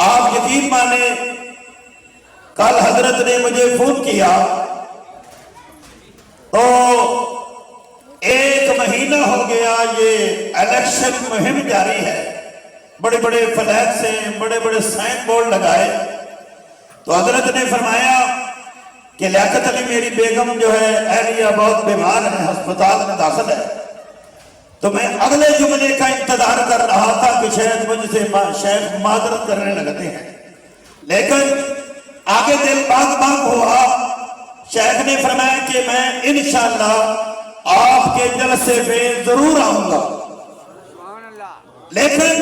آپ یقین مانے کل حضرت نے مجھے فون کیا تو 1 مہینہ ہو گیا یہ الیکشن مہم جاری ہے، بڑے بڑے فلیکس ہیں، بڑے بڑے سائن بورڈ لگائے، تو حضرت نے فرمایا کہ لیاقت علی میری بیگم جو ہے اہلیہ بہت بیمار ہے، ہسپتال میں داخل ہے، تو میں اگلے جملے کا انتظار کر رہا تھا کہ شاید مجھ سے شیخ معذرت کرنے لگتے ہیں، لیکن آگے دل باغ باغ ہوا۔ شیخ نے فرمایا کہ میں انشاءاللہ آپ کے جلسے پہ ضرور آؤں گا، لیکن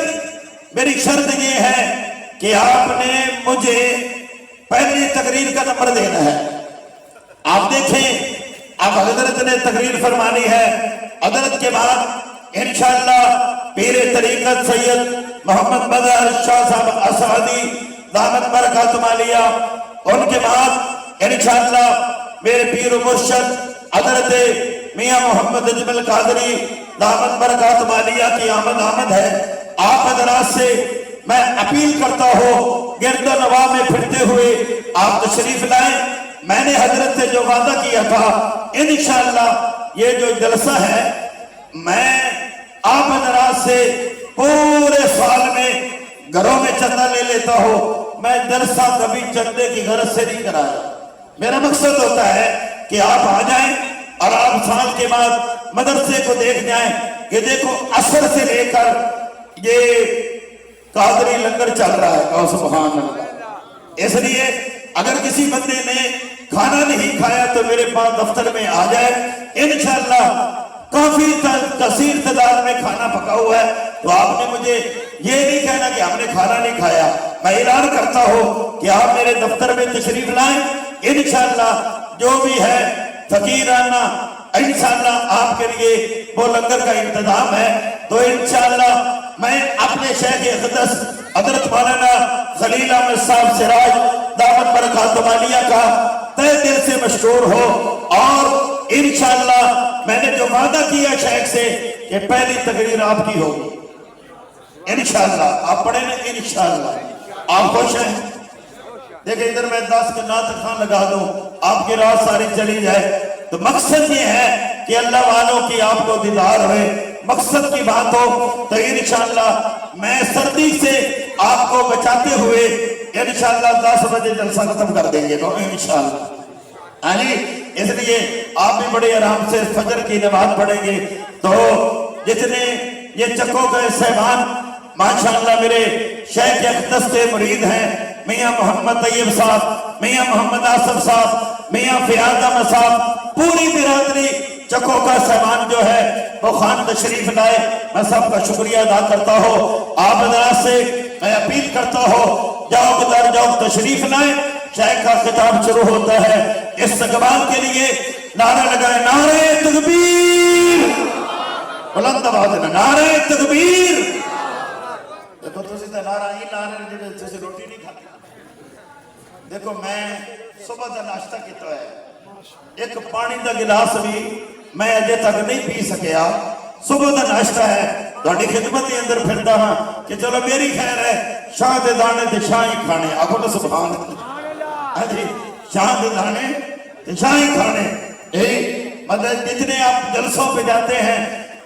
میری شرط یہ ہے کہ آپ نے مجھے پہلی تقریر کا نمبر دینا ہے۔ آپ دیکھیں اب حضرت نے تقریر فرمانی ہے، حضرت کے بعد انشاءاللہ پیر طریقت سید محمد بدر شاہ صاحب اسعدی دامت برکاتہم عالیہ، ان کے بعد انشاءاللہ میرے پیر و مرشد حضرت میاں محمد اجمل قادری دامت برکاتہم عالیہ کی آمد ہے۔ آپ حضرات سے میں اپیل کرتا ہوں گرد و نواح میں پھرتے ہوئے آپ تشریف لائیں۔ میں نے حضرت سے جو وعدہ کیا تھا انشاءاللہ یہ جو جلسہ ہے میں آپ حضرات سے پورے سال میں گھروں میں چندہ لے لیتا ہوں، میں جلسہ کبھی چندے کی غرض سے نہیں کرایا۔ میرا مقصد ہوتا ہے کہ آپ آ جائیں اور آپ سال کے بعد مدرسے کو دیکھ جائیں کہ دیکھو عصر سے لے کر یہ قادری لنگر چل رہا ہے۔ اور سبحان اللہ، اس لیے اگر کسی بندے نے کھانا نہیں کھایا تو میرے پاس دفتر میں آ جائے، انشاءاللہ کافی کثیر تعداد میں کھانا پکا ہوا ہے، تو آپ نے مجھے یہ نہیں کہنا کہ ہم نے کھانا نہیں کھایا۔ میں اعلان کرتا ہوں کہ آپ میرے دفتر میں تشریف لائیں، انشاءاللہ جو بھی ہے فقیرانہ انشاءاللہ آپ کے لیے وہ لنگر کا انتظام ہے۔ تو انشاءاللہ میں اپنے شیخ اقدس حضرت مولانا خلیل احمد صاحب سراج دامت برکاتہم عالیہ کا تہ دل سے مشکور ہو، اور انشاءاللہ میں نے جو وعدہ کیا شیخ سے کہ پہلی تقریر آپ کی ہوگی انشاءاللہ۔ آپ پڑھیں نا انشاءاللہ، آپ خوش ہیں؟ دیکھیں ادھر میں 10 کے نعت خان لگا دوں، آپ کی رات ساری چلی جائے، تو مقصد یہ ہے کہ اللہ والوں کی آپ کو دیدار ہوئے، مقصد کی بات ہو تو انشاءاللہ میں سردی سے آپ کو بچاتے ہوئے انشاءاللہ 10 بجے جلسہ ختم کر دیں گے تو انشاءاللہ۔ اس لیے آپ بھی بڑے آرام سے فجر کی نماز پڑھیں گے۔ تو جتنے یہ چکوں کے صاحبان ماشاءاللہ میرے شیخ اقدس کے مرید ہیں، میاں محمد طیب صاحب، میاں محمد آصف صاحب، میاں فیاض احمد صاحب، پوری برادری چکوں کا صاحبان جو ہے وہ خان تشریف لائے، میں سب کا شکریہ ادا کرتا ہوں۔ آپ حضرات سے میں اپیل کرتا ہوں جاؤ بدر جاؤ تشریف لائیں، شیخ کا خطاب شروع ہوتا ہے۔ استقبال کے لیے نعرہ لگائے، نعرہ تکبیر، بلند آواز میں نعرہ تکبیر۔ دیکھو تو سیدھا نعرہ ہی نعرہ جیسے روٹی نہیں کھاتے۔ دیکھو میں صبح دا ناشتہ کیتا ہے، ایک پانی دا گلاس بھی میں اجے تک نہیں پی سکیا، صبح دا ناشتہ ہے، تہاڈی خدمت کے اندر پھردا ہاں کہ چلو میری خیر ہے، شاہ دے دانے تے شاہ ہی کھانے، آکھو نا سبحان اللہ، شاہ دے دانے تے شاہ ہی کھانے۔ مطلب جتنے آپ جلسوں پہ جاتے ہیں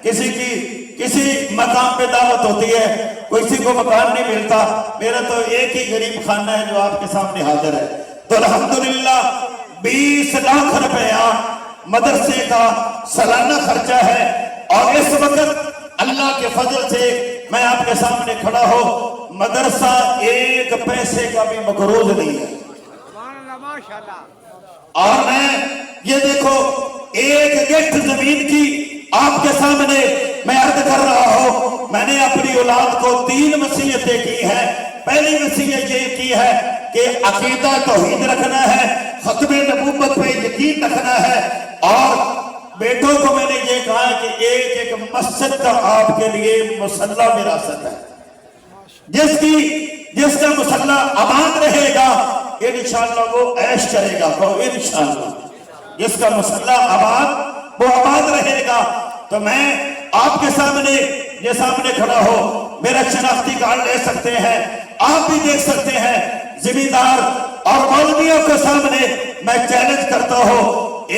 کسی مقام پہ دعوت ہوتی ہے، کسی کو مکان نہیں ملتا، میرا تو ایک ہی غریب خانہ ہے جو آپ کے سامنے حاضر ہے۔ تو الحمدللہ 20 لاکھ روپیہ مدرسے کا سالانہ خرچہ ہے، اور اس وقت اللہ کے فضل سے میں آپ کے سامنے کھڑا ہوں، مدرسہ 1 پیسے کا بھی مقروض نہیں ہے۔ اور میں یہ دیکھو 1 گٹھ زمین کی آپ کے سامنے میں عرض کر رہا ہوں، میں نے اپنی اولاد کو 3 وصیتیں کی ہیں۔ پہلی وصیت یہ کی ہے کہ عقیدہ توحید رکھنا ہے، ختم نبوت پہ یقین رکھنا ہے، اور بیٹوں کو میں نے یہ کہا کہ ایک مسجد کا آپ کے لیے مصلی وراثت ہے، جس کا مصلی آباد رہے گا انشاءاللہ وہ عیش کرے گا، تو انشاءاللہ جس کا مصلی آباد وہ آباد رہے گا۔ تو میں آپ کے سامنے کھڑا ہو، میرا شناختی کارڈ لے سکتے ہیں. آپ بھی دیکھ سکتے ہیں. زمیندار اور مولویوں کے سامنے میں چیلنج کرتا ہوں,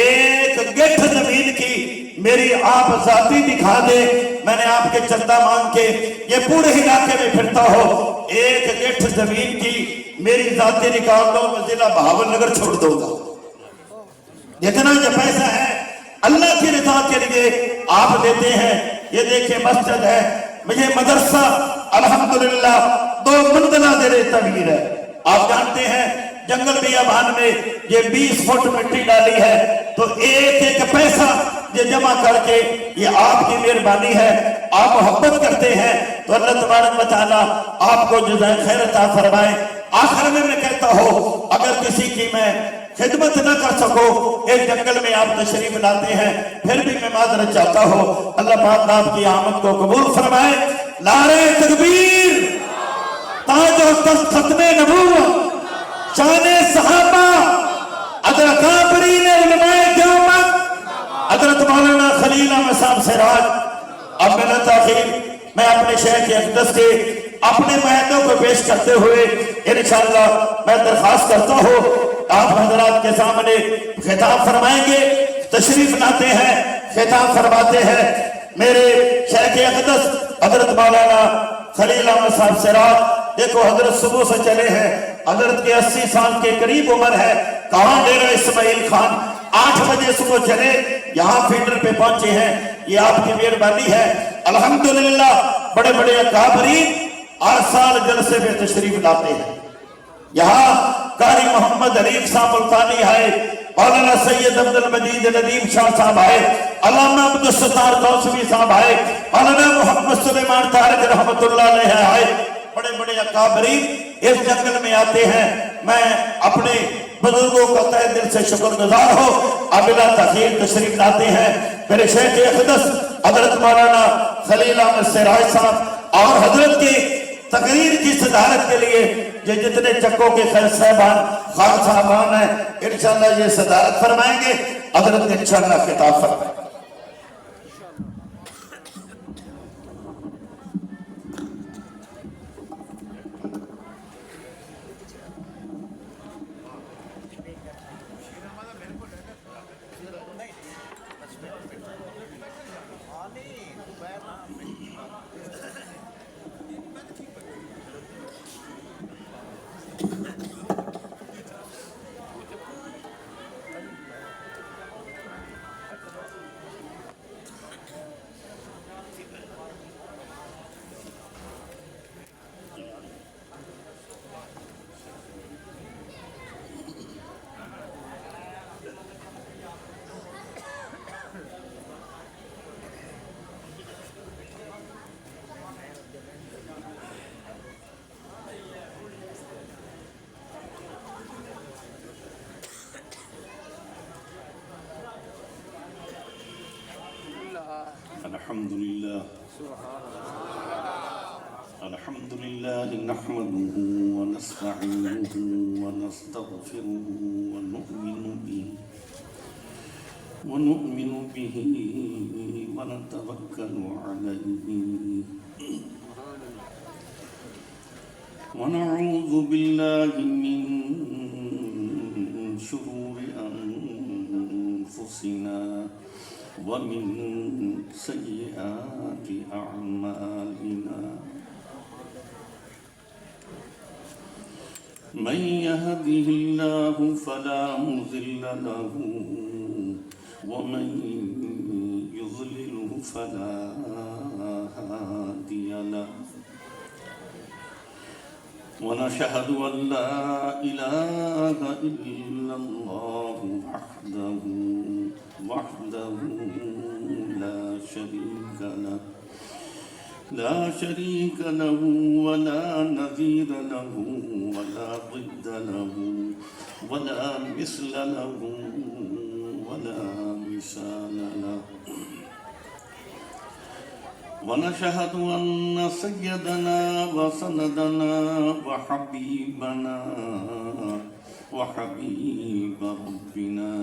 ایک گٹھ زمین کی میری آپ ذاتی دکھا دے. میں نے آپ کے چندہ مانگ کے یہ پورے علاقے میں پھرتا ہوں, ایک گٹھ زمین کی میری ذاتی نکال دو, میں ضلع بہاول نگر چھوڑ دوں گا. جتنا یہ پیسہ ہے اللہ کی رضا کے لیے آپ دیتے ہیں. یہ دیکھیں مسجد ہے, یہ مدرسہ الحمدللہ 2 منزلہ زیر تعمیر ہے. آپ جانتے ہیں جنگل بیابان میں یہ 20 فٹ مٹی ڈالی ہے, تو ایک ایک پیسہ یہ جمع کر کے یہ آپ کی مہربانی ہے. آپ محبت کرتے ہیں تو اللہ تبارک و تعالیٰ آپ کو جزائے خیر عطا فرمائے. آخر میں کہتا ہوں, اگر کسی کی میں خدمت نہ کر سکو, ایک جنگل میں آپ تشریف لاتے ہیں, پھر بھی میں معذرت چاہتا ہوں. اللہ پاک آپ کی آمد کو قبول فرمائے. نعرہ تکبیر, تاج و تخت ختم نبوت, شان صحابہ, حضرت اکابرین علماء دیوبند, حضرت مولانا خلیل احمد صاحب سراج. اب بلا تاخیر میں اپنے شیخ اقدس کے اپنے معاہدوں کو پیش کرتے ہوئے انشاءاللہ میں درخواست کرتا ہوں, آپ حضرات کے سامنے خطاب فرمائیں گے. تشریف لاتے ہیں, خطاب فرماتے ہیں. میرے شیخ اقدس حضرت مولانا خلیل احمد صاحب سراج, دیکھو حضرت صبح سے چلے ہیں, حضرت کے 80 سال کے قریب عمر ہے. کہاں ڈیرہ اسماعیل خان, 8 بجے صبح چلے, یہاں فیڈر پہ پہنچے ہیں. یہ آپ کی مہربانی ہے. الحمدللہ بڑے بڑے اکابرین ہر سال جلسے میں تشریف لاتے ہیں. یہاں قاری محمد حنیف صاحب ملتانی آئے, مولانا سید عبد المجید ندیم شاہ صاحب آئے, علامہ عبد الستار دوسوی صاحب آئے, مولانا محمد سلیمان طارق رحمت اللہ علیہ آئے. بڑے بڑے اکابرین اس جنگل میں آتے ہیں. میں اپنے بزرگوں کا تہ دل سے شکر گزار ہوں. بلا تاخیر تشریف لاتے ہیں میرے شیخ اقدس حضرت مولانا خلیل احمد سراج صاحب, اور حضرت کی تقریر کی صدارت کے لیے یہ جتنے چکوں کے خیر صاحبان خان صاحبان ہیں انشاءاللہ یہ صدارت فرمائیں گے. حضرت انشاءاللہ خطاب فرمائیں گے. الحمد لله نحمده ونستعينه ونستغفره ونؤمن به ونتوكل عليه ونعوذ بالله من شرور أنفسنا ومن سيئات أعمالنا. من يهده الله فلا مضل له ومن يضلله فلا هادي له. ونشهد أن لا إله إلا الله وحده لا شريك له ولا نظير له ولا ضد له ولا مثل له ولا مثال له. ونشهد أن سيدنا وسندنا وحبيبنا وحبيب ربنا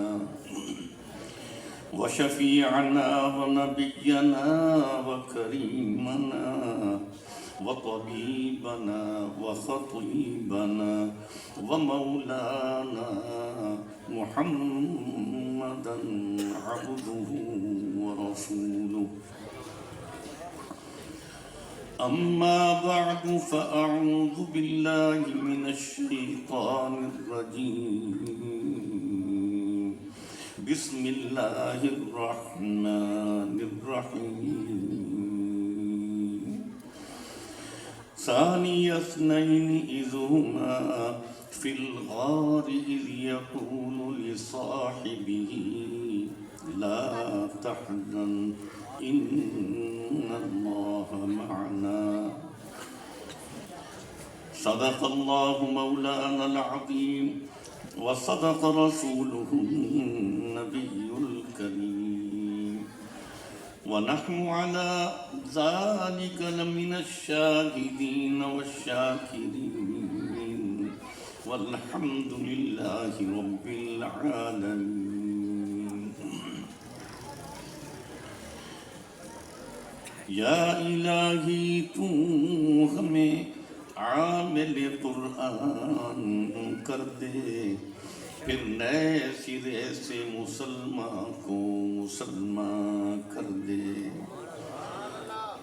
وشفيعنا ونبينا وكريمنا وطبيبنا وخطيبنا ومولانا محمدا عبده ورسوله. أما بعد فأعوذ بالله من الشيطان الرجيم. بسم الله الرحمن الرحيم. ثاني اثنين إذ هما في الغار إذ يقول لصاحبه لا تحزن إن الله معنا. صدق الله مولانا العظيم وصدق رسوله النبي الكريم، ونحن على ذلك لمن الشاهدين والشاكرين، والحمد لله رب العالمين. یا الہی تو ہمیں عامل قرآن کر دے، پھر نئے سرے سے مسلمان کو مسلمان کر دے.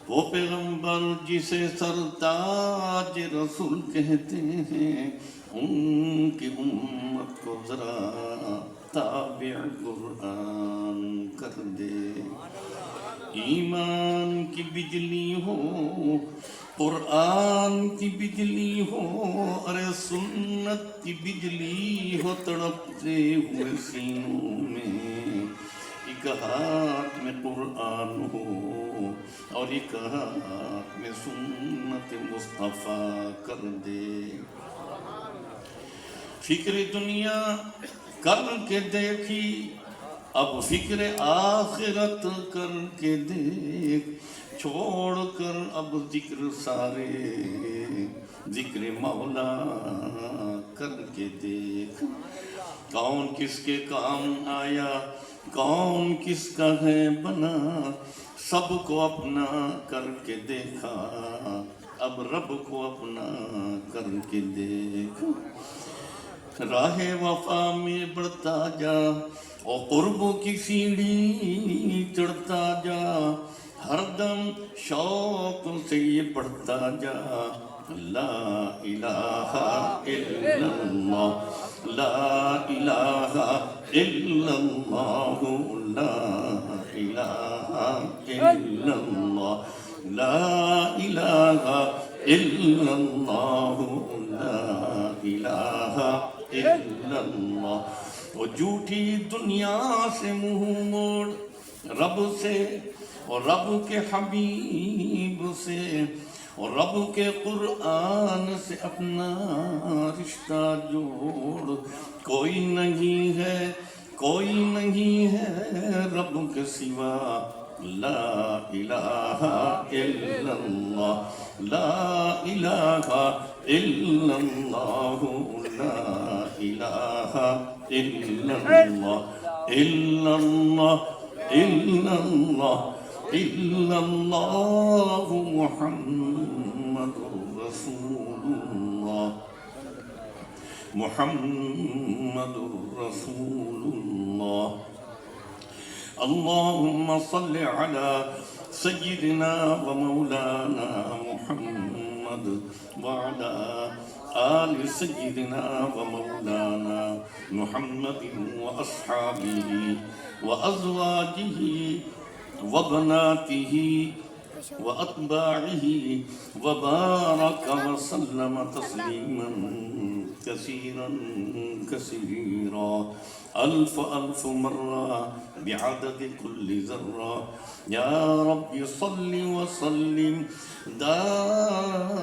وہ پیغمبر جسے سرتاج رسول کہتے ہیں، ان کی امت کو ذرا تابع قرآن کر دے. ایمان کی بجلی ہو، قرآن کی بجلی ہو، ارے سنت کی بجلی ہو، تڑپتے ہوئے سینوں میں ایک ہاتھ میں قرآن ہو اور ایک ہاتھ میں سنت مصطفیٰ کر دے. فکر دنیا کر کے دیکھی، اب فکر آخرت کر کے دیکھ. چھوڑ کر اب ذکر سارے، ذکر مولا کر کے دیکھ. کون کس کے کام آیا، کون کس کا ہے بنا، سب کو اپنا کر کے دیکھا، اب رب کو اپنا کر کے دیکھ. راہ وفا میں بڑھتا جا اور قرب کی سیڑھی چڑھتا جا، ہر دم شوق سے یہ پڑھتا جا. لا الہ الا اللہ، لا الہ الا اللہ، لا الہ الا اللہ، لا الہ الا اللہ، لا الہ الا اللہ. وہ جھوٹی دنیا سے منہ موڑ، رب سے اور رب کے حبیب سے اور رب کے قرآن سے اپنا رشتہ جوڑ. کوئی نہیں ہے، کوئی نہیں ہے رب کے سوا. لا الہ الا اللہ، لا الہ الا اللہ، لا الہ الا اللہ، الا اللہ، الا اللہ، الا اللہ محمد رسول اللہ، محمد رسول اللہ. اللهم صل على سيدنا ومولانا محمد وعلى آل سيدنا ومولانا محمد وأصحابه وأزواجه وبناته وأتباعه وبارك وسلم تسليما كثيرا كثيرا. ألف ألف مرة بعدد كل ذرة. يا رب صل وسلم دائما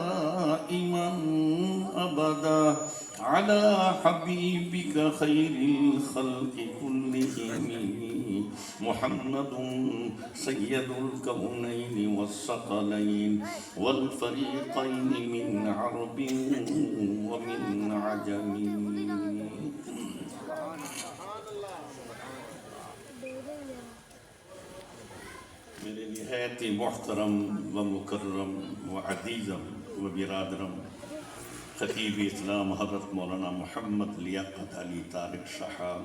أبدا على حبيبك خير الخلق كلهم محمد سيد الكونين والثقلين والفريقين من عرب ومن عجم. میرے نہایت محترم و مکرم و عزیزم و برادرم خطیب اسلام حضرت مولانا محمد لیاقت علی طارق صاحب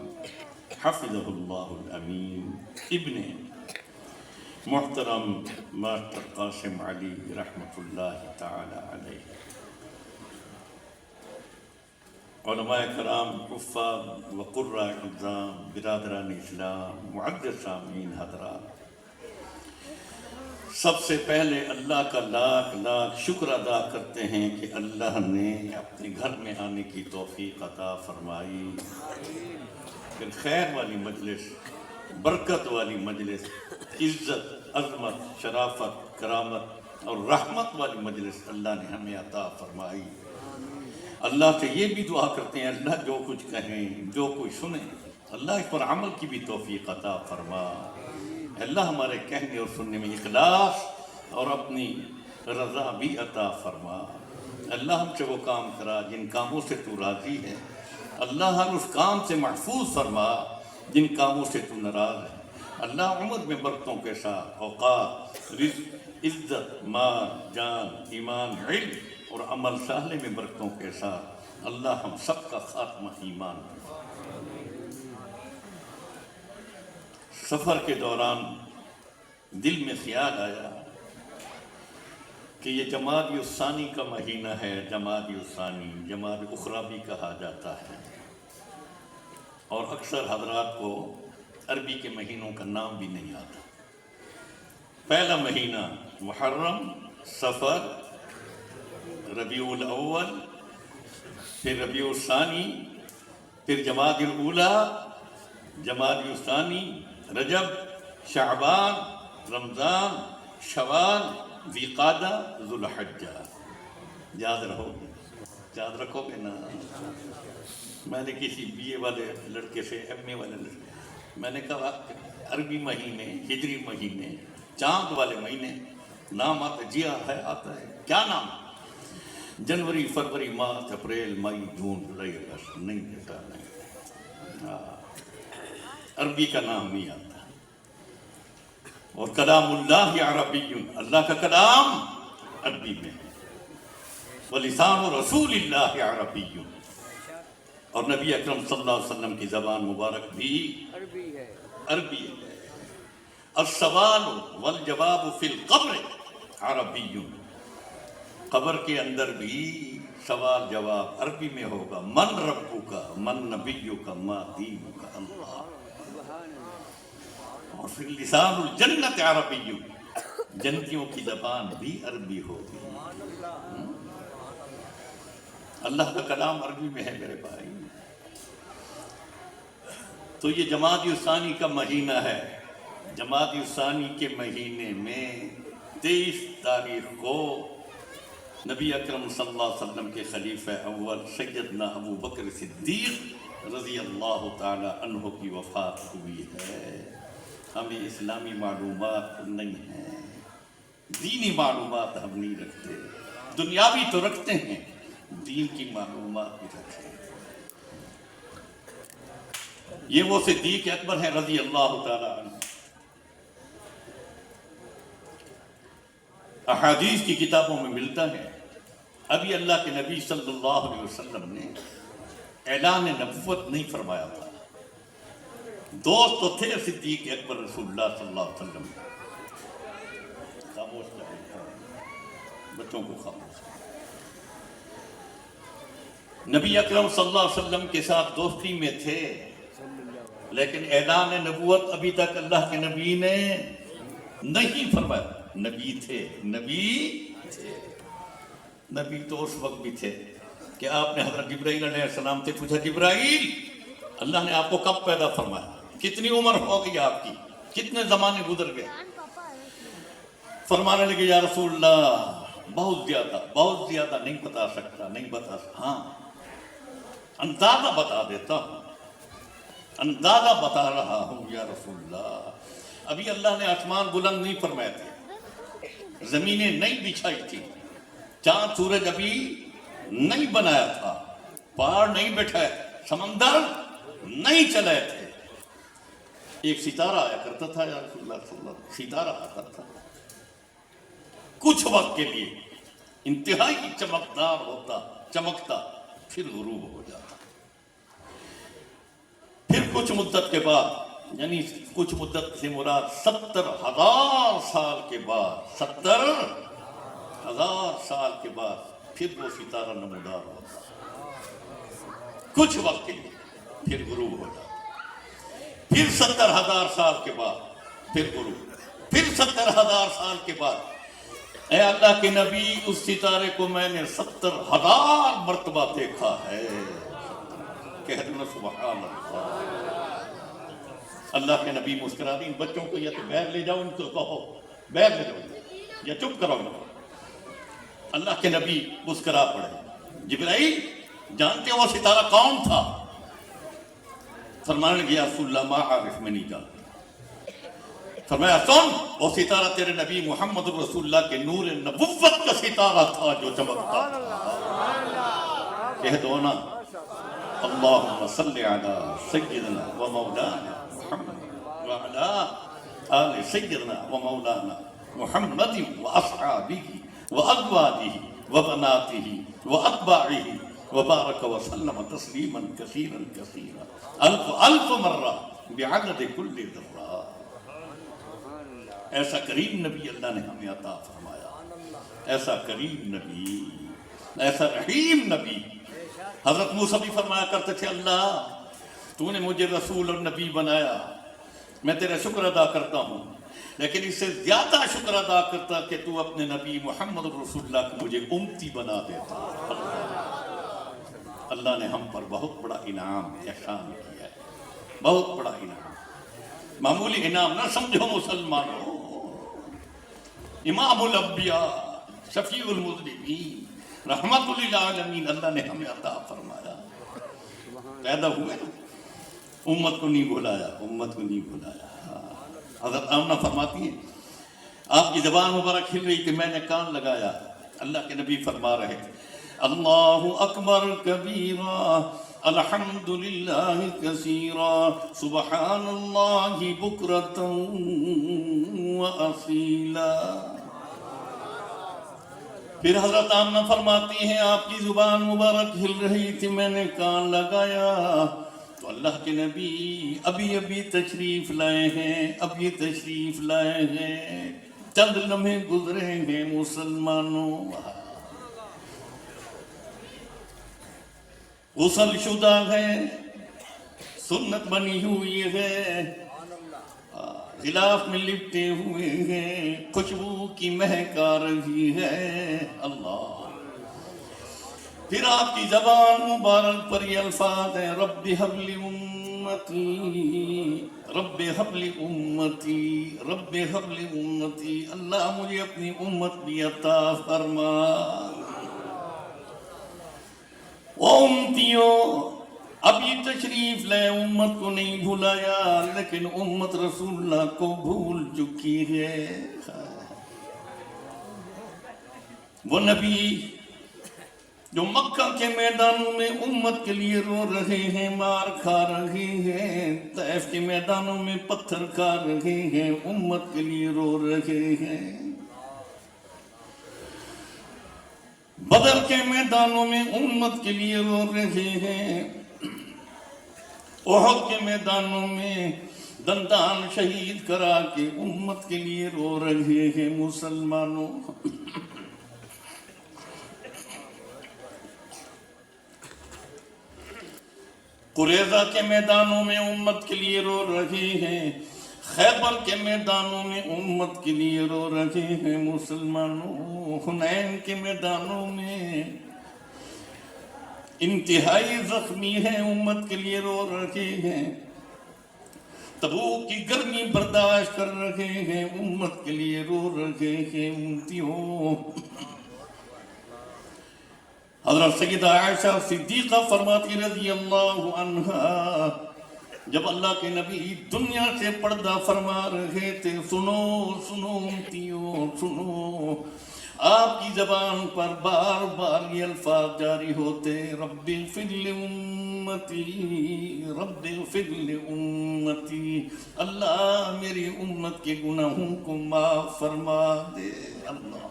حفظہ اللہ الامین ابن محترم ماسٹر قاسم علی رحمۃ اللہ تعالی علیہ، علماء کرام، حفاظ و قراء اعظام، برادران اسلام، معزز سامعین حضرات، سب سے پہلے اللہ کا لاکھ لاکھ شکر ادا کرتے ہیں کہ اللہ نے اپنے گھر میں آنے کی توفیق عطا فرمائی، پھر خیر والی مجلس، برکت والی مجلس، عزت، عظمت، شرافت، کرامت اور رحمت والی مجلس اللہ نے ہمیں عطا فرمائی۔ اللہ سے یہ بھی دعا کرتے ہیں اللہ جو کچھ کہیں، جو کچھ سنیں، اللہ اس پر عمل کی بھی توفیق عطا فرما۔ اللہ ہمارے کہنے اور سننے میں اخلاص اور اپنی رضا بھی عطا فرما۔ اللہ ہم سے وہ کام کرا جن کاموں سے تو راضی ہے، اللہ ہم اس کام سے محفوظ فرما جن کاموں سے تو ناراض ہے۔ اللہ عمر میں برکتوں کے ساتھ اوقات، رزق، عزت، مال، جان، ایمان، علم اور عمل صالح میں برکتوں کے ساتھ اللہ ہم سب کا خاتمہ ایمان پر۔ سفر کے دوران دل میں خیال آیا کہ یہ جمادی الثانی کا مہینہ ہے، جمادی الثانی، جمادی اخری بھی کہا جاتا ہے، اور اکثر حضرات کو عربی کے مہینوں کا نام بھی نہیں آتا۔ پہلا مہینہ محرم، صفر، ربیع الاول، پھر ربیع الثانی، پھر جمادی الاولی، جمادی الثانی، رجب، شعبان، رمضان، شوال، ذوالقعدہ، ذوالحجہ۔ یاد رکھو گے نا؟ میں نے کسی بی اے والے لڑکے سے، ایم اے والے لڑکے، میں نے کہا عربی مہینے، ہجری مہینے، چاند والے مہینے نام آتا ہے؟ جی ہے، آتا ہے۔ کیا نام؟ جنوری، فروری، مارچ، اپریل، مئی، جون، جولائی، اگست۔ نہیں بیٹا نہیں، عربی کا نام نہیں آتا۔ اور کلام اللہ عربی، اللہ کا کلام عربی میں ہے، ولسان رسول اللہ عربی، اور نبی اکرم صلی اللہ علیہ وسلم کی زبان مبارک بھی عربی ہے۔ السوال والجواب فی القبر عربی، قبر کے اندر بھی سوال جواب عربی میں ہوگا۔ من ربک، من نبیک، ما دینک، اللہ۔ اور پھر لسان الجنت عربی، جنتیوں کی زبان بھی عربی ہوگی۔ اللہ کا کلام عربی میں ہے میرے بھائی۔ تو یہ جمادی الثانی کا مہینہ ہے۔ جمادی الثانی کے مہینے میں 23 تاریخ کو نبی اکرم صلی اللہ علیہ وسلم کے خلیفہ اول سیدنا ابو بکر صدیق رضی اللہ تعالی عنہ کی وفات ہوئی ہے۔ ہمیں اسلامی معلومات نہیں ہیں، دینی معلومات ہم نہیں رکھتے، دنیاوی تو رکھتے ہیں، دین کی معلومات بھی رکھتے ہیں۔ یہ وہ صدیق اکبر ہے رضی اللہ تعالی عنہ۔ احادیث کی کتابوں میں ملتا ہے، ابھی اللہ کے نبی صلی اللہ علیہ وسلم نے اعلان نبوت نہیں فرمایا تھا۔ دوست تو تھے صدیق اکبر رسول اللہ صلی اللہ علیہ وسلم۔ خاموش کریں، بچوں کو خاموش کریں۔ نبی اکرم صلی اللہ علیہ وسلم کے ساتھ دوستی میں تھے، لیکن اعلان نبوت ابھی تک اللہ کے نبی نے نہیں فرمایا۔ نبی تھے، نبی تو اس وقت بھی تھے کہ آپ نے حضرت جبرائیل علیہ السلام سے پوچھا، جبرائیل اللہ نے آپ کو کب پیدا فرمایا؟ کتنی عمر ہو گئی آپ کی؟ کتنے زمانے گزر گئے؟ فرمانے لگے یا رسول اللہ بہت زیادہ نہیں بتا سکتا، ہاں اندازہ بتا دیتا ہوں، اندازہ بتا رہا ہوں یا رسول اللہ۔ ابھی اللہ نے آسمان بلند نہیں فرمائے تھے، زمینیں نہیں بچھائی تھی، چاند سورج ابھی نہیں بنایا تھا، پہاڑ نہیں بیٹھائے، سمندر نہیں چلائے تھے، ایک ستارہ آیا کرتا تھا یا رسول اللہ صلی اللہ علیہ وسلم، ستارہ آتا تھا کچھ وقت کے لیے، انتہائی چمکدار ہوتا، چمکتا، پھر غروب ہو جاتا، پھر کچھ مدت کے بعد، یعنی کچھ مدت سے مراد 70,000 سال کے بعد، 70,000 سال کے بعد پھر وہ ستارہ نمودار ہوتا، کچھ وقت کے لیے، پھر غروب ہو جاتا، پھر 70,000 سال کے بعد پھر غروب، پھر 70,000 سال کے بعد، اے اللہ کے نبی اس ستارے کو میں نے 70,000 مرتبہ دیکھا ہے، کہہ دینا سبحان اللہ۔ اللہ کے نبی مسکرا دی، ان بچوں کو یا تو بیگ لے جاؤ، ان کو کہو بیگ لے جاؤ یا چپ کرو ان کو۔ اللہ کے نبی مسکرا پڑے، جبرائیل جانتے ہو وہ ستارہ کون تھا؟ فرمانے لگے یا رسول اللہ ما عارف، میں نہیں جانتا۔ فرمایا سن، وہ ستارہ تیرے نبی محمد رسول اللہ کے نور نبوت کا ستارہ تھا جو چمکتا تھا۔ کہہ دو نا اللہم صلی علی سیدنا و مولانا محمد وعلا آل سیدنا و مولانا محمد و اصحابہ و ازواجہ و بناتہ و اتباعہ وبارک وسلم تسلیما کثیرا کثیرا الف الف مرہ بعدد کل ذرہ۔ ایسا کریم نبی اللہ نے ہمیں عطا فرمایا، ایسا کریم نبی، ایسا رحیم نبی۔ حضرت موسیٰ بھی فرمایا کرتے تھے اللہ تو نے مجھے رسول اور نبی بنایا، میں تیرا شکر ادا کرتا ہوں، لیکن اس سے زیادہ شکر ادا کرتا کہ تو اپنے نبی محمد رسول اللہ کو مجھے امتی بنا دیتا۔ اللہ نے ہم پر بہت بڑا انعام احسان کیا ہے، بہت بڑا انعام، معمولی انعام نہ سمجھو مسلمانوں۔ امام الانبیاء، شفیع المذنبین، رحمت للعالمین اللہ نے ہمیں عطا فرمایا، پیدا ہوئے نا، امت کو نہیں بھلایا، امت کو نہیں بھلایا۔ حضرت آمنہ فرماتی ہیں آپ کی زبان مبارک ہل رہی کہ میں نے کان لگایا، اللہ کے نبی فرما رہے تھے اللہ اکبر کبیرا الحمدللہ کثیرا سبحان اللہ بکرتا و اصیلا۔ پھر حضرت آمنہ فرماتی ہیں آپ کی زبان مبارک ہل رہی تھی، میں نے کان لگایا تو اللہ کے نبی ابھی تشریف لائے ہیں، ابھی تشریف لائے ہیں، چند لمحے گزرے ہیں مسلمانوں۔ غسل شدہ ہے، سنت بنی ہوئی ہے، غلاف میں لپٹے ہوئے ہیں، خوشبو کی مہک آ رہی ہے اللہ۔ پھر آپ کی زبان مبارک پر یہ الفاظ ہیں رب ہب لی امتی، رب ہب لی امتی، رب ہب لی امتی، اللہ مجھے اپنی امت بھی عطا فرما۔ وہ امتیوں اب یہ تشریف لے، امت کو نہیں بھلایا لیکن امت رسول اللہ کو بھول چکی ہے۔ وہ نبی جو مکہ کے میدانوں میں امت کے لیے رو رہے ہیں، مار کھا رہے ہیں، طائف کے میدانوں میں پتھر کھا رہے ہیں، امت کے لیے رو رہے ہیں، بدر کے میدانوں میں امت کے لیے رو رہے ہیں، احد کے میدانوں میں دندان شہید کرا کے امت کے لیے رو رہے ہیں مسلمانوں۔ قریظہ کے میدانوں میں امت کے لیے رو رہے ہیں، خیبر کے میدانوں میں امت کے لیے رو رہے ہیں مسلمانوں، حنین کے میدانوں میں انتہائی زخمی ہیں، امت کے لیے رو رہے ہیں، تبوک کی گرمی برداشت کر رہے ہیں، امت کے لیے رو رہے ہیں امتیوں۔ حضرت سیدہ عائشہ صدیقہ فرماتی رضی اللہ عنہا جب اللہ کے نبی دنیا سے پردہ فرما رہے تھے، سنو سنو امتیوں سنو، آپ کی زبان پر بار بار یہ الفاظ جاری ہوتے، رب اغفر لامتی، رب اغفر لامتی، اللہ میری امت کے گناہوں کو معاف فرما دے اللہ۔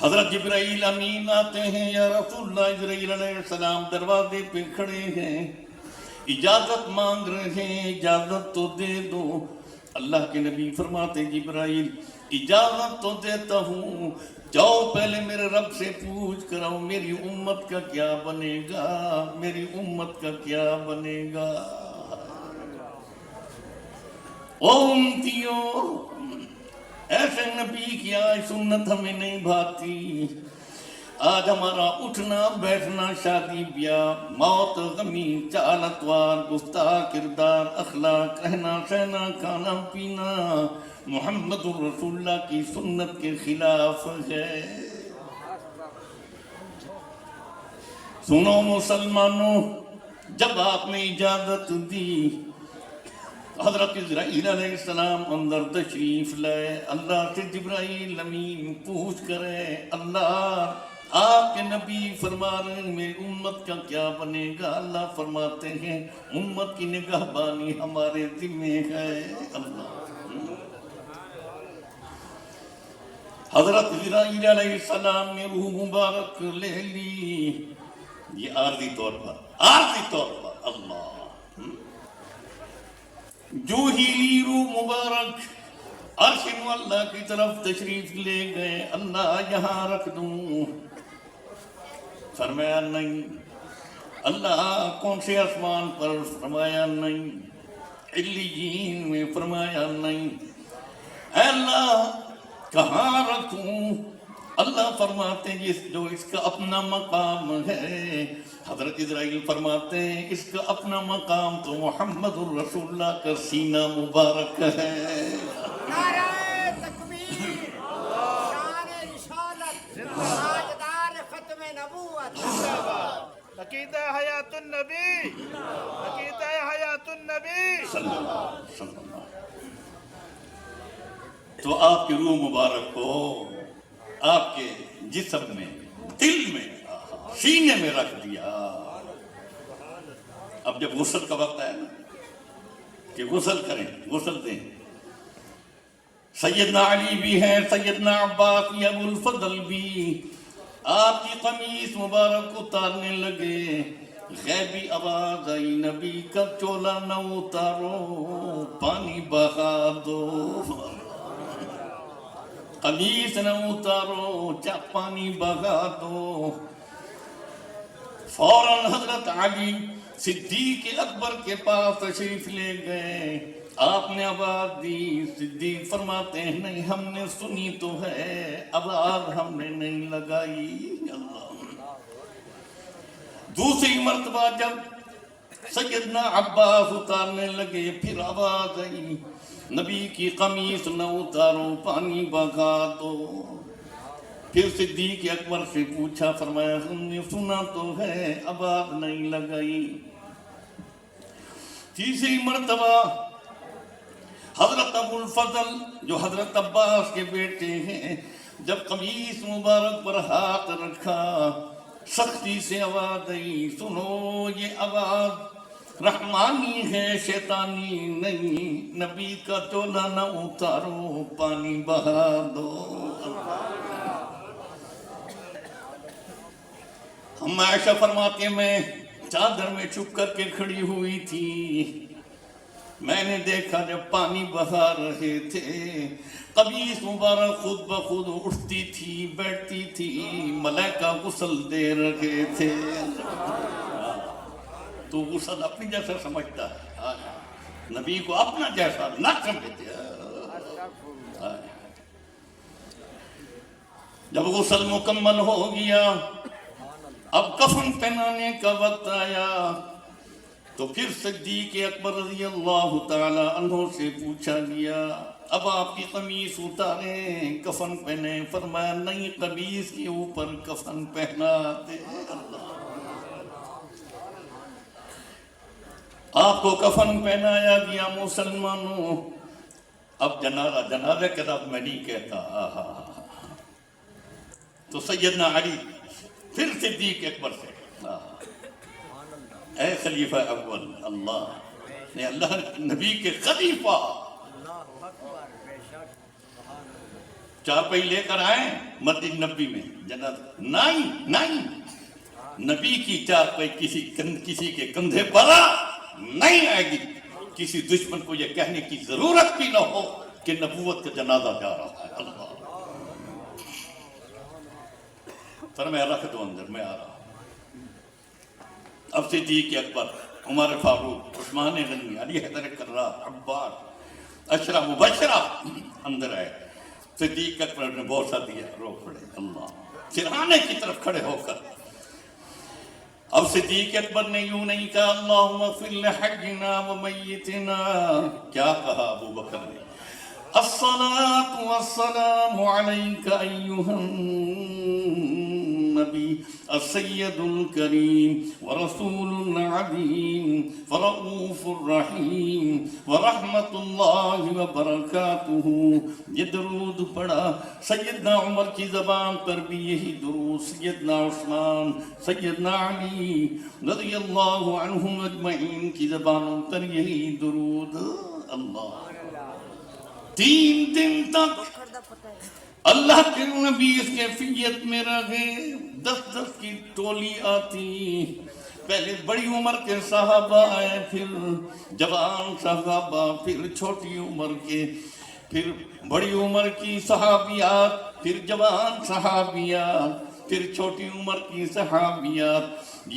حضرت جبرائیل امین آتے ہیں، یا رسول اللہ، جبرائیل علیہ السلام دروازے پہ کھڑے ہیں، اجازت مانگ رہے ہیں، اجازت تو دے دو۔ اللہ کے نبی فرماتے، جبرائیل اجازت تو دیتا ہوں، جاؤ پہلے میرے رب سے پوچھ کر آؤ میری امت کا کیا بنے گا، میری امت کا کیا بنے گا۔ او امتیوں، ایسے نبی کی آج سنت ہمیں نہیں بھاتی۔ آج ہمارا اٹھنا بیٹھنا، شادی بیاہ، موت غمی، چال اتوار، گفتار کردار، اخلاق، رہنا سہنا، کھانا پینا محمد الرسول اللہ کی سنت کے خلاف ہے۔ سنو مسلمانوں، جب آپ نے اجازت دی، حضرت جبرائیل علیہ السلام اندر تشریف لائے، اللہ سے جبرائیل امین پوچھ کرے، اللہ آپ کے نبی فرما رہے ہیں میری امت کا کیا بنے گا۔ اللہ فرماتے ہیں امت کی نگہبانی ہمارے ذمہ ہے اللہ۔ حضرت جبرائیل علیہ السلام نے روح مبارک لے لی، یہ عارضی طور پر اللہ جو ہی لی روح مبارک عرش اللہ کی طرف تشریف لے گئے، اللہ یہاں رکھ دوں، فرمایا نہیں۔ اللہ کون سے آسمان پر، فرمایا نہیں۔ علیین میں، فرمایا نہیں۔ اے اللہ کہاں رکھوں؟ اللہ فرماتے ہیں جو اس کا اپنا مقام ہے۔ حضرت اسرائیل فرماتے ہیں اس کا اپنا مقام تو محمد الرسول اللہ کا سینہ مبارک ہے۔ نعرہ تکبیر، شان رسالت، تاجدار ختم نبوت، عقیدہ حیات النبی، عقیدہ حیات النبی صلی اللہ علیہ وسلم۔ تو آپ کی روح مبارک کو آپ کے جسم میں، دل میں، سینے میں رکھ دیا۔ اب جب غسل کا وقت ہے نا کہ غسل کریں، غسل دیں، سیدنا علی بھی ہیں، سیدنا عباس بھی، ابو الفضل بھی آپ کی قمیص مبارک اتارنے لگے، غیبی آواز آئی، نبی کا چولا نہ اتارو، پانی بہا دو، قمیص نہ اتارو، پانی بہا دو۔ فوراً حضرت علی صدیق اکبر کے پاس تشریف لے گئے، آپ نے آواز دی، صدیق فرماتے ہیں نہیں ہم نے سنی تو ہے، آواز ہم نے نہیں لگائی۔ اللہ، دوسری مرتبہ جب سیدنا عباس اتارنے لگے، پھر آواز آئی، نبی کی قمیص نہ اتارو، پانی بہا دو۔ پھر صدیق اکبر سے پوچھا، فرمایا ہم نے سنا تو ہے، آواز نہیں لگائی۔ تیسری مرتبہ حضرت ابو الفضل جو حضرت عباس کے بیٹے ہیں، جب قمیص مبارک پر ہاتھ رکھا، سختی سے آواز آئی، سنو یہ آواز رحمانی ہے، شیطانی نہیں، نبی کا چولا نہ اتارو، پانی بہا دو۔ ہم عائشہ فرماتے ہیں میں چادر میں چھپ کر کے کھڑی ہوئی تھی، میں نے دیکھا جب پانی بہا رہے تھے، قمیص مبارک خود بخود اٹھتی تھی، بیٹھتی تھی، ملائکہ غسل دے رہے تھے۔ تو غسل اپنی جیسا سمجھتا ہے، نبی کو اپنا جیسا نہ سمجھتے۔ جب غسل مکمل ہو گیا، اب کفن پہنانے کا وقت آیا، تو پھر صدیق اکبر رضی اللہ تعالی عنہ سے پوچھا گیا، اب آپ کی قمیص اتاریں، کفن پہنے؟ فرمایا نہیں، قمیص کے اوپر کفن پہنا دے۔ آپ کو کفن پہنایا گیا۔ مسلمانوں، اب جنازے کے رب میں نہیں کہتا تو سیدنا علی پھر صدیق اکبر سے اے خلیفہ اول اللہ نبی کے خلیفہ چارپائی لے کر آئے مسجد نبی میں جنازہ نہیں نبی کی چارپائی کسی کے کندھے پر نہیں آئے گی. کسی دشمن کو یہ کہنے کی ضرورت بھی نہ ہو کہ نبوت کا جنازہ جا رہا ہے. اللہ فرمایا رکھ دو اندر میں آ رہا ہوں. اب صدیق اکبر عمر فاروق عثمان غنی علی حیدر کرار عباس اشرا مبشرہ اندر آئے. صدیق اکبر نے بوسہ دیا رو پڑے اللہ سرہانے کی طرف کھڑے ہو کر. اب صدیق اکبر نے یوں نہیں کہا اللہم اغفر لحینا و میتنا. کیا کہا ابو بکر نے الصلاة والسلام علیک ایہا النبی السید الکریم ورسول عظیم ورؤوف الرحیم ورحمت اللہ وبرکاتہ. یہ درود پڑھا. سیدنا عمر کی زبان پر بھی یہی درود, سیدنا عثمان سیدنا علی رضی اللہ عنہم اجمعین کی زبانوں پر یہی درود. اللہ 3 دن تک اللہ کے نبی اس کیفیت میں رہے. 10 کی ٹولی آتی. پہلے بڑی عمر کے صحابہ آئے, پھر جوان صحابہ, پھر چھوٹی عمر کے, پھر بڑی عمر کی صحابیات, پھر جوان صحابیات, پھر چھوٹی عمر کی صحابیات.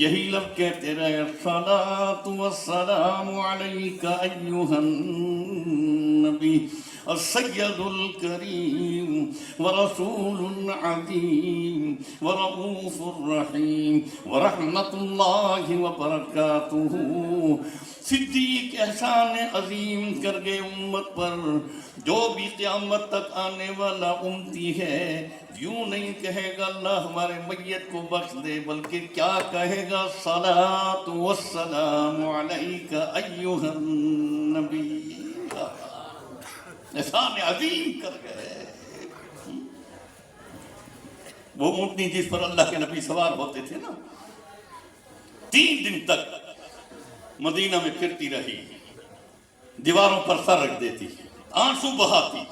یہی لفظ کہتے رہے الصلاۃ والسلام علیک ایھا النبی السید الکریم ورسول عظیم ورؤوف الرحیم ورحمت اللہ وبرکاتہ. صدیق احسان عظیم کر گئے امت پر. جو بھی قیامت تک آنے والا امتی ہے یوں نہیں کہے گا اللہ ہمارے میت کو بخش دے, بلکہ کیا کہے گا صلاۃ والسلام علیک ایھا النبی. احسان عظیم کر گئے. وہ اونٹنی جس پر اللہ کے نبی سوار ہوتے تھے نا 3 دن تک مدینہ میں پھرتی رہی, دیواروں پر سر رکھ دیتی, آنسو بہاتی.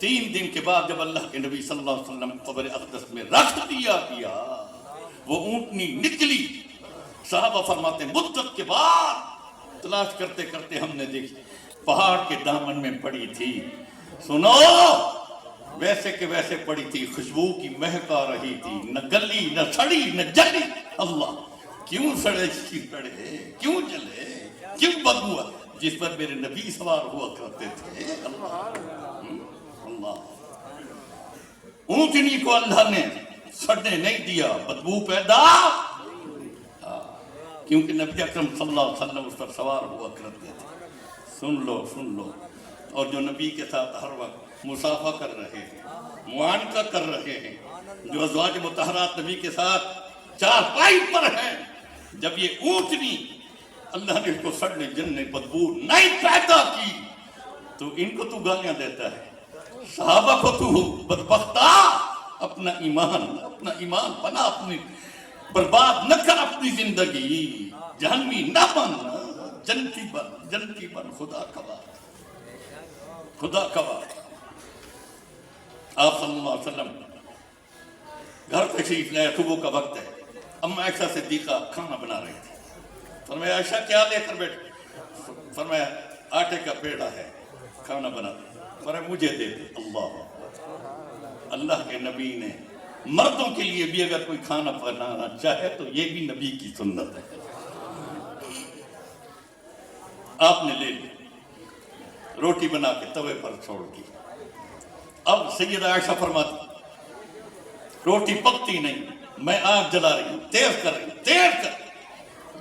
3 دن کے بعد جب اللہ کے نبی صلی اللہ علیہ وسلم قبر اقدس میں رکھ دیا گیا وہ اونٹنی نکلی. صحابہ فرماتے مدت کے بعد تلاش کرتے کرتے ہم نے دیکھی پہاڑ کے دامن میں پڑی تھی. سنو ویسے کہ ویسے پڑی تھی, خوشبو کی مہک آ رہی تھی, نہ گلی نہ سڑی نہ جلی. اللہ کیوں سڑے کیوں جلے کیوں بدبو جس پر میرے نبی سوار ہوا کرتے تھے. اللہ اونٹنی کو اللہ نے سڑنے نہیں دیا, بدبو پیدا کیونکہ نبی اکرم صلی اللہ علیہ وسلم اس پر سوار ہوا کرتے تھے. سن لو. اور جو نبی کے ساتھ ہر وقت مصافحہ کر رہے ہیں, معانقہ کر رہے ہیں, جو ازواج مطہرات نبی کے ساتھ چارپائی پر ہیں, جب یہ اونٹنی اللہ نے اس کو سڑنے جلنے بدبو نہیں پیدا کی تو ان کو تو گالیاں دیتا ہے. صحابہ کو تو بدبختہ اپنا ایمان بنا, اپنی برباد نہ کر اپنی زندگی, جہنمی نہ بن, جنتی بن. خدا کا بات. آپ صلی اللہ علیہ وسلم گھر تشریف لائے, صبح کا وقت ہے. اما عائشہ صدیقہ کھانا بنا رہی تھی. فرمایا عائشہ کیا لے کر بیٹھ؟ فرمایا آٹے کا پیڑا ہے, کھانا بنا دے. فرمایا مجھے دے دے. اللہ کے نبی نے مردوں کے لیے بھی اگر کوئی کھانا بنانا چاہے تو یہ بھی نبی کی سنت ہے. آپ نے لے لی, روٹی بنا کے توے پر چھوڑ دی. اب سیدہ عائشہ فرماتی روٹی پکتی نہیں, میں آگ جلا رہی ہوں, تیز کر رہی.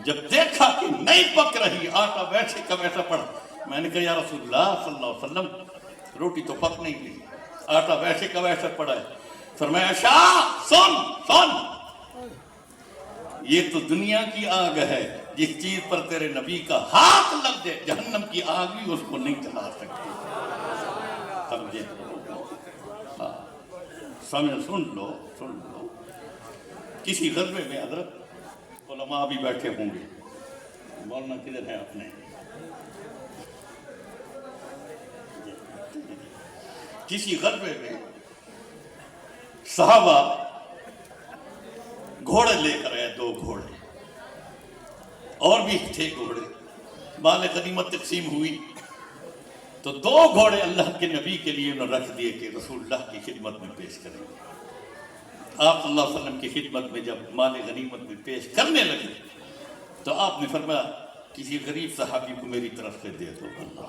جب دیکھا کہ نہیں پک رہی, آٹا ویسے کا ویسا پڑا, میں نے کہا یا رسول اللہ صلی اللہ علیہ وسلم روٹی تو پک نہیں گئی, آٹا ویسے کا ویسا پڑا ہے. فرمایا عائشہ سن, یہ تو دنیا کی آگ ہے, جس چیز پر تیرے نبی کا ہاتھ لگ جائے جہنم کی آگ بھی اس کو نہیں جلا سکتی. سمجھے ہاں سن لو کسی غزوے میں حضرت علماء بھی بیٹھے ہوں گے. مولانا کدھر ہے اپنے؟ کسی غزوے میں صحابہ گھوڑے لے کر آئے, 2 گھوڑے اور بھی تھے گھوڑے. مال غنیمت تقسیم ہوئی تو 2 گھوڑے اللہ کے نبی کے لیے انہوں نے رکھ دیے کہ رسول اللہ کی خدمت میں پیش کریں گے. آپ صلی اللہ علیہ وسلم کی خدمت میں جب مال غنیمت میں پیش کرنے لگے تو آپ نے فرمایا کسی غریب صحابی کو میری طرف سے دے دو. اللہ,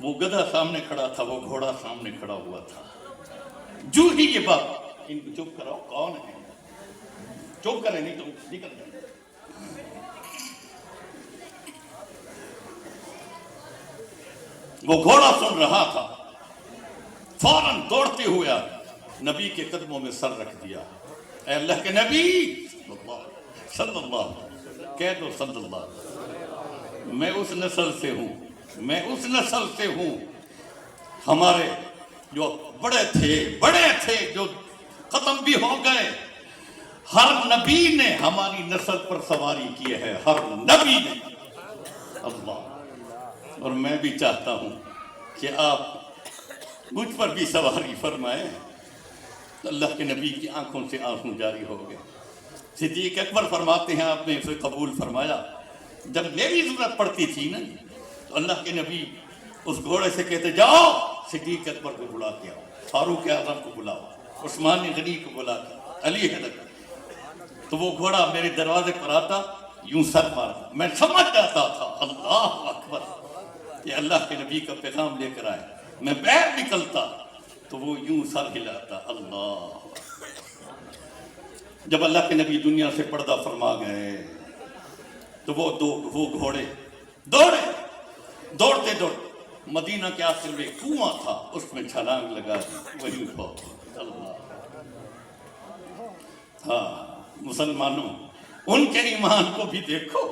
وہ گدھا سامنے کھڑا تھا, وہ گھوڑا سامنے کھڑا ہوا تھا. جو ہی یہ بات, ان کو چپ کراؤ, کون ہے, چپ کریں نہیں تو نکل جائیں. وہ گھوڑا سن رہا تھا, فوراً دوڑتے ہوئے نبی کے قدموں میں سر رکھ دیا. اے اللہ کے نبی صلی اللہ علیہ وسلم, کہہ دو صلی اللہ علیہ وسلم, میں اس نسل سے ہوں, ہمارے جو بڑے تھے جو ختم بھی ہو گئے. ہر نبی نے ہماری نسل پر سواری کی ہے, ہر نبی نے. اللہ, اور میں بھی چاہتا ہوں کہ آپ مجھ پر بھی سواری فرمائیں. اللہ کے نبی کی آنکھوں سے آنسو جاری ہو گئے. صدیق اکبر فرماتے ہیں آپ نے اسے قبول فرمایا. جب میری ضرورت پڑتی تھی نا تو اللہ کے نبی اس گھوڑے سے کہتے جاؤ صدیق اکبر کو بلا کے آؤ, فاروق اعظم کو بلاؤ, عثمان غنی کو بلا کے, علی حیدر. تو وہ گھوڑا میرے دروازے پر آتا, یوں سر مارتا, میں سمجھ جاتا تھا اللہ اکبر یہ اللہ کے نبی کا پیغام لے کر آئے. میں باہر نکلتا تو وہ یوں سر ہلاتا. اللہ, جب اللہ کے نبی دنیا سے پردہ فرما گئے تو وہ گھوڑے دوڑتے مدینہ کے آخر میں کنواں تھا, اس میں چھلانگ لگا دی, وہی فوت. اللہ, ہاں مسلمانوں, ان کے ایمان کو بھی دیکھو.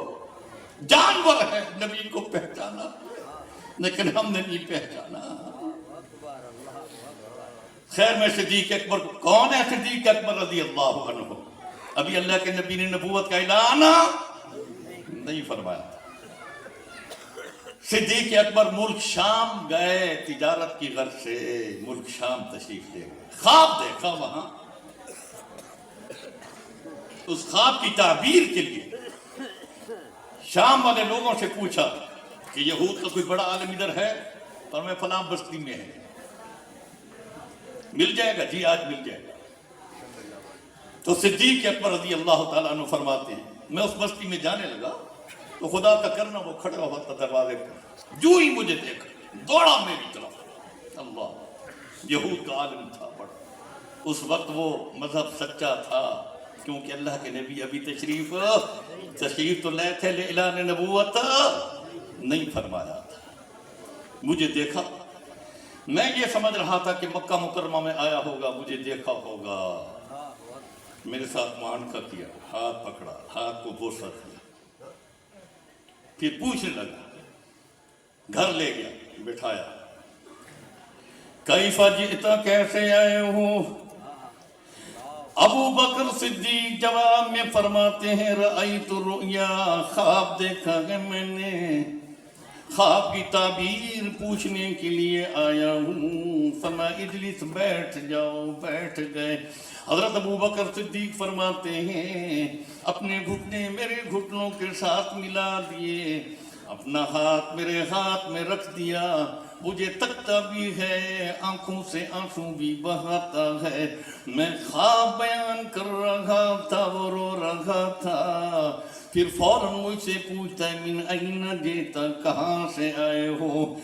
جانور ہے, نبی کو پہچانا لیکن ہم نے نہیں پہچانا. خیر میں صدیق اکبر, کون ہے صدیق اکبر رضی اللہ عنہ؟ ابھی اللہ کے نبی نے نبوت کا اعلان نہیں فرمایا. صدیق اکبر ملک شام گئے, تجارت کی غرض سے ملک شام تشریف لے گئے. خواب دیکھا وہاں, اس خواب کی تعبیر کے لیے شام والے لوگوں سے پوچھا کہ یہود کا کوئی بڑا عالم ادھر ہے؟ پر میں فلاں بستی میں ہے. مل جائے گا؟ جی آج مل جائے گا. تو صدیق اکبر رضی اللہ تعالیٰ عنہ فرماتے ہیں میں اس بستی میں جانے لگا تو خدا کا کرنا وہ کھڑا ہوا تھا دروازے پر, جو ہی مجھے دیکھا دوڑا میری طرف. اللہ, یہود کا عالم تھا بڑا. اس وقت وہ مذہب سچا تھا کیونکہ اللہ کے نبی ابھی تشریف تو لے تھے, اعلان نبوت نہیں فرمایا تھا. مجھے دیکھا, میں یہ سمجھ رہا تھا کہ مکہ مکرمہ میں آیا ہوگا, مجھے دیکھا ہوگا. میرے ساتھ معانقہ کیا, ہاتھ پکڑا, ہاتھ کو بوسہ کیا, پھر پوچھنے لگا, گھر لے گیا, بٹھایا. کیفا جئتا, کیسے آئے ہو؟ ابو بکر صدیق جواب میں فرماتے ہیں رأیت الرؤیا, خواب دیکھا ہے میں نے, خواب کی تعبیر پوچھنے کے لیے آیا ہوں. فرمایا اجلس, بیٹھ جاؤ. بیٹھ گئے. حضرت ابو بکر صدیق فرماتے ہیں اپنے گھٹنے میرے گھٹنوں کے ساتھ ملا دیے, اپنا ہاتھ میرے ہاتھ میں رکھ دیا. مجھے تکتا بھی ہے, آنکھوں سے آنسو بھی بہاتا ہے. میں خواب بیان کر رہا تھا, وہ رو رہا تھا. پھر فوراً مجھ سے پوچھتا ہے من این جیتا, کہاں سے آئے ہو؟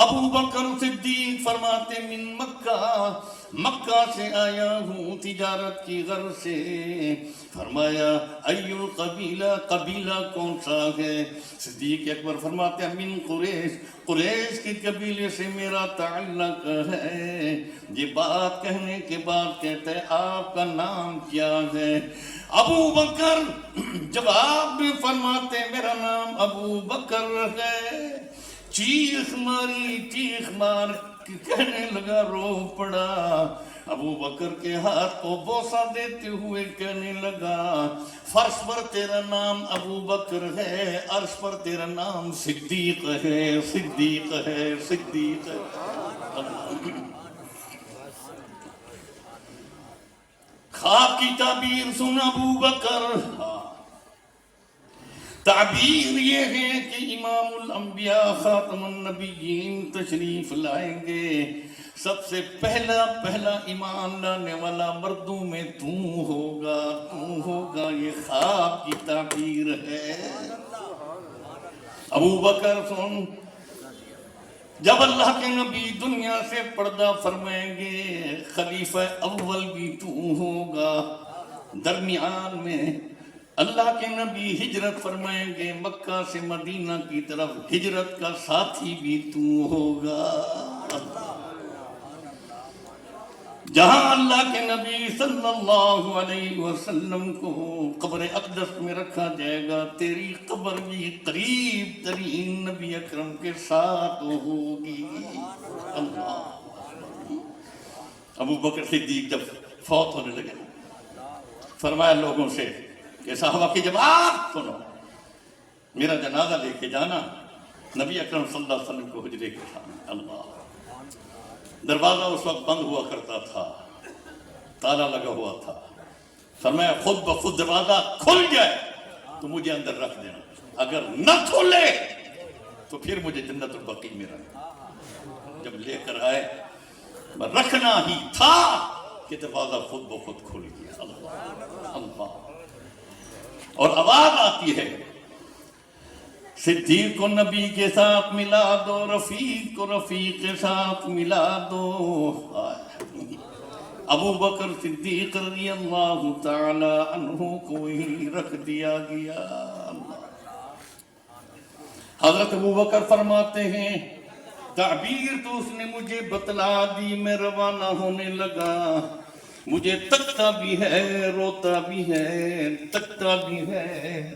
ابو بکر صدیق فرماتے من مکہ, مکہ سے آیا ہوں تجارت کی غرض سے. فرمایا ای القبیلہ, قبیلہ کون سا ہے؟ صدیق اکبر فرماتے ہیں من قریش, قریش کے قبیلے سے میرا تعلق ہے. یہ بات کہنے کے بعد کہتے ہیں آپ کا نام کیا ہے؟ ابو بکر جواب میں فرماتے میرا نام ابو بکر ہے. چیخ ماری، چیخ مار کے کہنے لگا، رو پڑا۔ ابو بکر کے ہاتھ کو بوسہ دیتے ہوئے کہنے لگا، فرش پر تیرا نام ابو بکر ہے، عرش پر تیرا نام صدیق ہے، صدیق ہے، صدیق ہے۔ خواب کی تعبیر سن ابو بکر۔ تعبیر یہ ہے کہ امام الانبیاء خاتم النبیین تشریف لائیں گے، سب سے پہلا ایمان لانے والا مردوں میں تو ہوگا، یہ خواب کی تعبیر ہے۔ ابو بکر سن، جب اللہ کے نبی دنیا سے پردہ فرمائیں گے، خلیفہ اول بھی تو ہوگا۔ درمیان میں اللہ کے نبی ہجرت فرمائیں گے مکہ سے مدینہ کی طرف، ہجرت کا ساتھی بھی تو ہوگا۔ جہاں اللہ کے نبی صلی اللہ علیہ وسلم کو قبر اقدس میں رکھا جائے گا، تیری قبر بھی قریب ترین نبی اکرم کے ساتھ ہوگی۔ اللہ۔ ابو بکر صدیق جب فوت ہونے لگے، فرمایا لوگوں سے کہ صحابہ کی جماعت سنو، میرا جنازہ لے کے جانا نبی اکرم صلی اللہ علیہ وسلم کو حجرے کے سامنے۔ اللہ۔ دروازہ اس وقت بند ہوا کرتا تھا، تالا لگا ہوا تھا۔ فرمایا خود بخود دروازہ کھل جائے تو مجھے اندر رکھ دینا، اگر نہ کھلے تو پھر مجھے جنت البقیع میں رکھنا۔ جب لے کر آئے، رکھنا ہی تھا کہ دروازہ خود بخود کھل گیا۔ اللہ اللہ۔ اور آواز آتی ہے، صدیق کو نبی کے ساتھ ملا دو، رفیق کو رفیق کے ساتھ ملا دو۔ ابو بکر صدیق رضی اللہ تعالی عنہ کو ہی رکھ دیا گیا۔ حضرت ابو بکر فرماتے ہیں، تعبیر تو اس نے مجھے بتلا دی، میں روانہ ہونے لگا، مجھے تکتا بھی ہے، روتا بھی ہے، تکتا بھی ہے۔